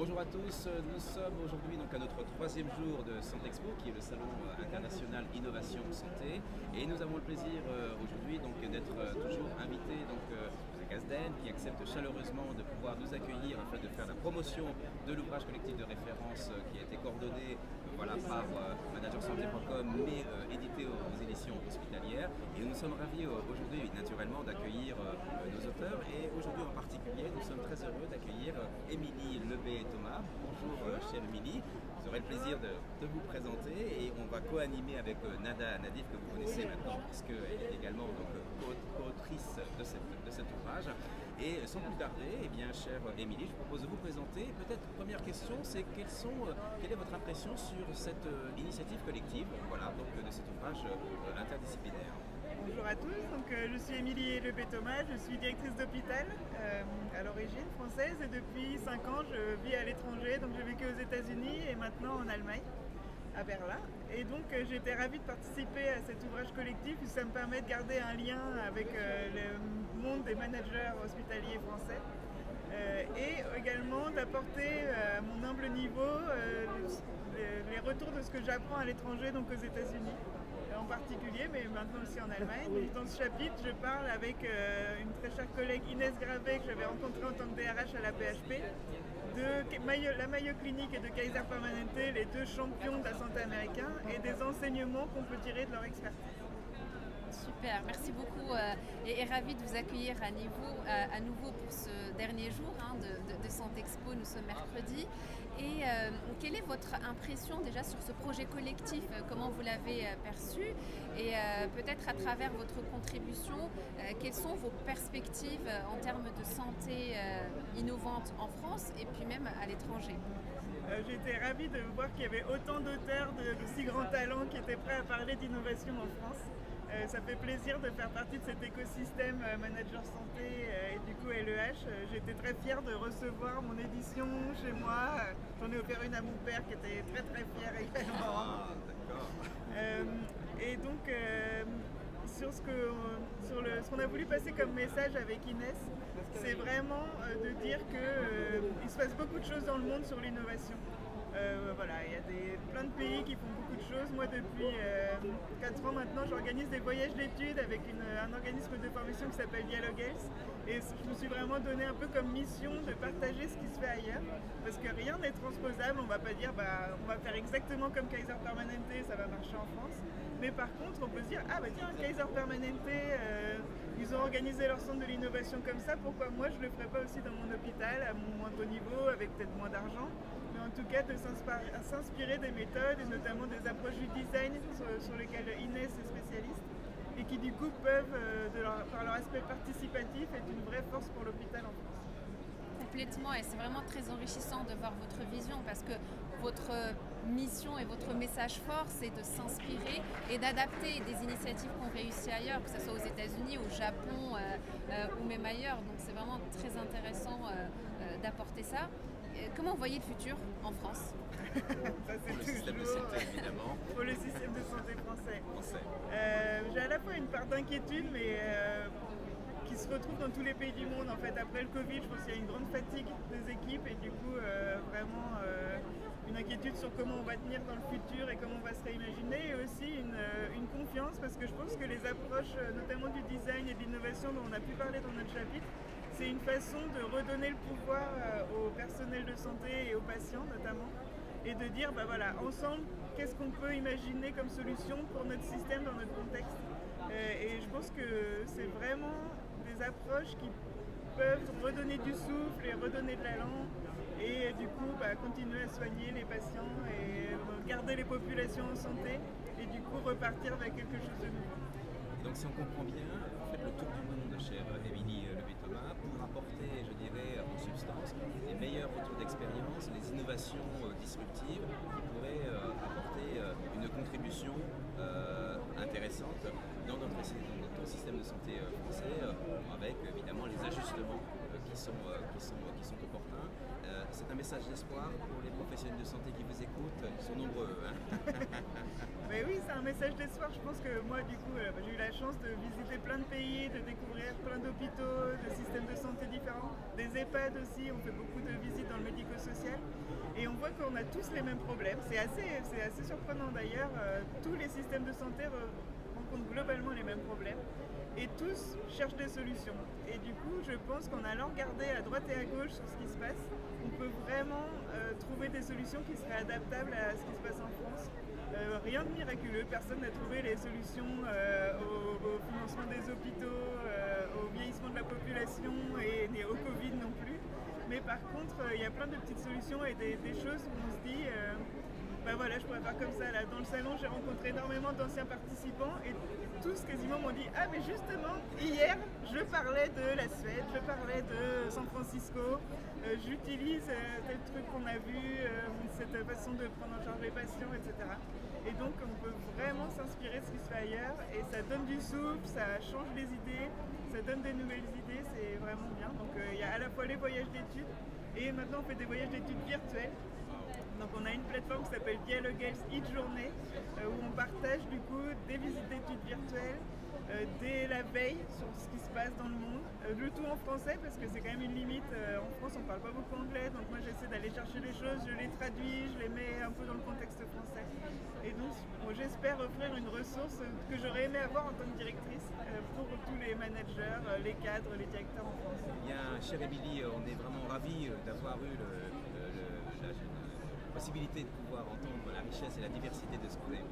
Bonjour à tous, nous sommes aujourd'hui donc à notre troisième jour de Santexpo qui est le salon international Innovation Santé et nous avons le plaisir aujourd'hui donc d'être toujours invités donc à Casden qui accepte chaleureusement de pouvoir nous accueillir afin de faire la promotion de l'ouvrage collectif de référence qui a été coordonné voilà, par managersanté.com mais édité aux éditions hospitalières et nous sommes ravis aujourd'hui naturellement d'accueillir nos auteurs et aujourd'hui en particulier nous sommes très heureux d'accueillir Émilie Lebet-Thomas. Bonjour chère Émilie, vous aurez le plaisir de vous présenter et on va co-animer avec Nada Nadif que vous connaissez maintenant parce qu'elle est également donc co-autrice de cet ouvrage. Et sans plus tarder, eh bien, chère Émilie, je vous propose de vous présenter. Peut-être première question, c'est quelle est votre impression sur cette initiative collective, voilà, donc de cet ouvrage interdisciplinaire. Bonjour à tous, donc, je suis Émilie Lebet-Thomas, je suis directrice d'hôpital à l'origine française et depuis 5 ans je vis à l'étranger, donc j'ai vécu aux États-Unis et maintenant en Allemagne, à Berlin. Et donc j'ai été ravie de participer à cet ouvrage collectif puisque ça me permet de garder un lien avec le monde des managers hospitaliers français et également d'apporter à mon humble niveau les retours de ce que j'apprends à l'étranger, donc aux États-Unis en particulier, mais maintenant aussi en Allemagne. Oui. Dans ce chapitre, je parle avec une très chère collègue Inès Gravet que j'avais rencontrée en tant que DRH à la PHP, de la Mayo Clinic et de Kaiser Permanente, les deux champions de la santé américaine, et des enseignements qu'on peut tirer de leur expertise. Super, merci beaucoup et ravi de vous accueillir à nouveau pour ce dernier jour de Santexpo. Nous sommes mercredi. Et quelle est votre impression déjà sur ce projet collectif? Comment vous l'avez perçu? Et peut-être à travers votre contribution, quelles sont vos perspectives en termes de santé innovante en France et puis même à l'étranger? J'ai été ravie de voir qu'il y avait autant d'auteurs de si grands talents qui étaient prêts à parler d'innovation en France. Ça fait plaisir de faire partie de cet écosystème Manager Santé et du coup LEH. J'étais très fière de recevoir mon édition chez moi. J'en ai offert une à mon père qui était très très fier également. Ah, d'accord. Et donc sur ce qu'on a voulu passer comme message avec Inès, c'est vraiment de dire qu'il se passe beaucoup de choses dans le monde sur l'innovation. Voilà, il y a plein de pays qui font beaucoup de choses. Moi, depuis 4 ans maintenant, j'organise des voyages d'études avec un organisme de formation qui s'appelle Dialogue Health. Et je me suis vraiment donné un peu comme mission de partager ce qui se fait ailleurs. Parce que rien n'est transposable. On ne va pas dire on va faire exactement comme Kaiser Permanente, ça va marcher en France. Mais par contre, on peut se dire tiens, Kaiser Permanente, ils ont organisé leur centre de l'innovation comme ça. Pourquoi moi je ne le ferais pas aussi dans mon hôpital, à mon moindre niveau, avec peut-être moins d'argent? Mais en tout cas de s'inspirer des méthodes et notamment des approches du design sur lesquelles Inès est spécialiste et qui du coup peuvent, par leur aspect participatif, être une vraie force pour l'hôpital en France. Complètement, et c'est vraiment très enrichissant de voir votre vision parce que votre mission et votre message fort, c'est de s'inspirer et d'adapter des initiatives qu'on réussit ailleurs, que ce soit aux États-Unis, au Japon ou même ailleurs. Donc c'est vraiment très intéressant d'apporter ça. Comment vous voyez le futur en France? Ça, c'est pour le système de santé, évidemment. Pour le système de santé français. J'ai à la fois une part d'inquiétude, mais qui se retrouve dans tous les pays du monde. En fait, après le Covid, je pense qu'il y a une grande fatigue des équipes et du coup, vraiment une inquiétude sur comment on va tenir dans le futur et comment on va se réimaginer, et aussi une confiance parce que je pense que les approches, notamment du design et de l'innovation dont on a pu parler dans notre chapitre, c'est une façon de redonner le pouvoir au personnel de santé et aux patients notamment, et de dire, ensemble, qu'est-ce qu'on peut imaginer comme solution pour notre système dans notre contexte. Et je pense que c'est vraiment des approches qui peuvent redonner du souffle et redonner de l'allant, et du coup continuer à soigner les patients et garder les populations en santé, et du coup repartir vers quelque chose de nouveau. Et donc si on comprend bien, vous faites le tour du monde, chère Émilie Lebet-Thomas, pour apporter, je dirais, en substance, les meilleurs retours d'expérience, les innovations disruptives qui pourraient apporter une contribution intéressante dans notre système de santé français, avec évidemment les ajustements qui sont opportuns. C'est un message d'espoir pour les professionnels de santé qui vous écoutent, ils sont nombreux. Mais oui, c'est un message d'espoir. Je pense que moi, du coup, j'ai eu la chance de visiter plein de pays, de découvrir plein d'hôpitaux, de systèmes de santé différents, des EHPAD aussi. On fait beaucoup de visites dans le médico-social. Et on voit qu'on a tous les mêmes problèmes. C'est assez surprenant d'ailleurs. Tous les systèmes de santé rencontrent globalement les mêmes problèmes. Et tous cherchent des solutions. Et du coup, je pense qu'en allant regarder à droite et à gauche sur ce qui se passe, on peut vraiment trouver des solutions qui seraient adaptables à ce qui se passe en France. Rien de miraculeux, personne n'a trouvé les solutions au financement des hôpitaux, au vieillissement de la population et au Covid non plus. Mais par contre, il y a plein de petites solutions et des choses où on se dit bah voilà, je pourrais faire comme ça. Là, dans le salon, j'ai rencontré énormément d'anciens participants et tous quasiment m'ont dit ah mais justement, hier, je parlais de la Suède, je parlais de San Francisco, j'utilise tel truc qu'on a vu, cette façon de prendre en charge les patients, etc. Et donc on peut vraiment s'inspirer de ce qui se fait ailleurs et ça donne du souffle, ça change les idées, ça donne des nouvelles idées, c'est vraiment bien. Donc il y a à la fois les voyages d'études et maintenant on fait des voyages d'études virtuels. Donc on a une plateforme qui s'appelle Dialogues Each Journée où on partage du coup des visites d'études virtuelles dès la veille sur ce qui se passe dans le monde, le tout en français parce que c'est quand même une limite, en France on parle pas beaucoup anglais donc moi j'essaie d'aller chercher les choses, je les traduis, je les mets un peu dans le contexte français et donc bon, j'espère offrir une ressource que j'aurais aimé avoir en tant que directrice pour tous les managers, les cadres, les directeurs en France. Bien, chère Émilie, on est vraiment ravis d'avoir eu la possibilité de pouvoir entendre la richesse et la diversité de ce que vous avez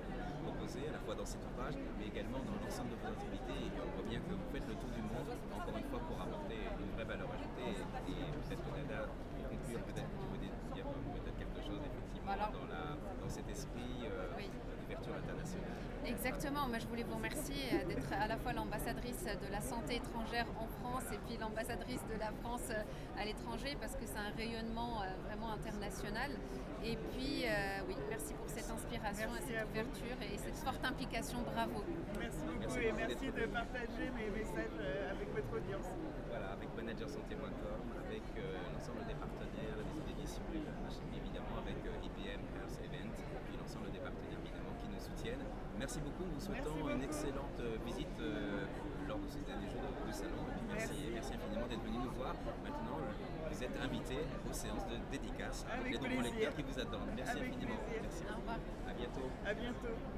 proposé, à la fois dans cet ouvrage, mais également dans l'ensemble de vos activités. Et on voit bien que vous faites le tour du monde, encore une fois, pour apporter une vraie valeur ajoutée. Et peut-être que Nada, pour conclure, peut-être que vous voulez dire peut-être quelque chose, effectivement, dans cet esprit d'ouverture internationale. Exactement, moi je voulais vous remercier d'être à la fois l'ambassadrice de la santé étrangère en France et puis l'ambassadrice de la France à l'étranger parce que c'est un rayonnement vraiment international. Et puis oui, merci pour cette inspiration et cette ouverture et cette forte implication, bravo. Merci beaucoup et merci de partager mes messages avec votre audience. Voilà, avec managersanté.com, avec l'ensemble des partenaires, des éditions, évidemment avec IBM, Health Event, et puis l'ensemble des partenaires évidemment qui nous soutiennent. Merci beaucoup, nous souhaitons une excellente visite lors de ces derniers jours de salon. Et puis merci infiniment d'être venu nous voir. Maintenant, vous êtes invité aux séances de dédicaces avec les nombreux lecteurs qui vous attendent. Merci infiniment. Plaisir. Merci. Au revoir. À bientôt. À bientôt.